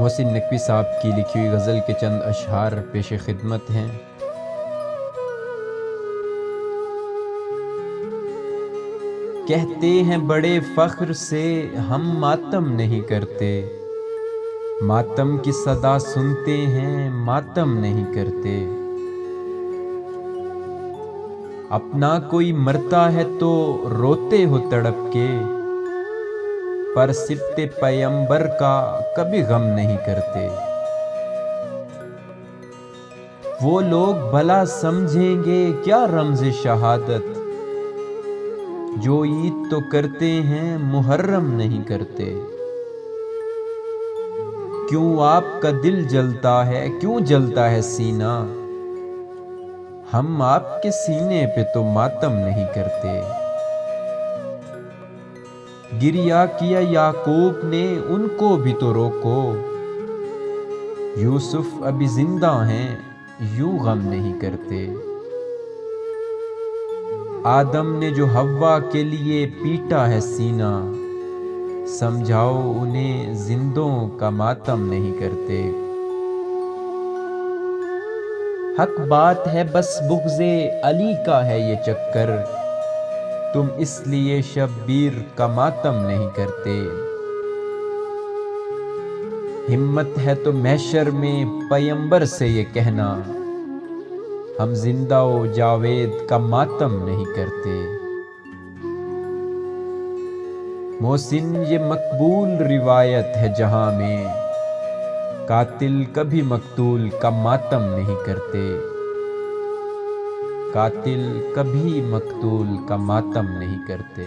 محسن نقوی صاحب کی لکھی ہوئی غزل کے چند اشعار پیش خدمت ہیں۔ کہتے ہیں بڑے فخر سے ہم ماتم نہیں کرتے، ماتم کی صدا سنتے ہیں ماتم نہیں کرتے۔ اپنا کوئی مرتا ہے تو روتے ہو تڑپ کے، پر سبط پیمبر کا کبھی غم نہیں کرتے۔ وہ لوگ بھلا سمجھیں گے کیا رمز شہادت، جو عید تو کرتے ہیں محرم نہیں کرتے۔ کیوں آپ کا دل جلتا ہے، کیوں جلتا ہے سینہ، ہم آپ کے سینے پہ تو ماتم نہیں کرتے۔ گریہ کیا یعقوب نے ان کو بھی تو روکو، یوسف ابھی زندہ ہیں یوں غم نہیں کرتے۔ آدم نے جو حوا کے لیے پیٹا ہے سینہ، سمجھاؤ انہیں زندوں کا ماتم نہیں کرتے۔ حق بات ہے بس بغض علی کا ہے یہ چکر، تم اس لیے شبیر کا ماتم نہیں کرتے۔ ہمت ہے تو محشر میں پیمبر سے یہ کہنا، ہم زندہ و جاوید کا ماتم نہیں کرتے۔ محسن یہ مقبول روایت ہے جہاں میں، قاتل کبھی مقتول کا ماتم نہیں کرتے۔ قاتل کبھی مقتول کا ماتم نہیں کرتے۔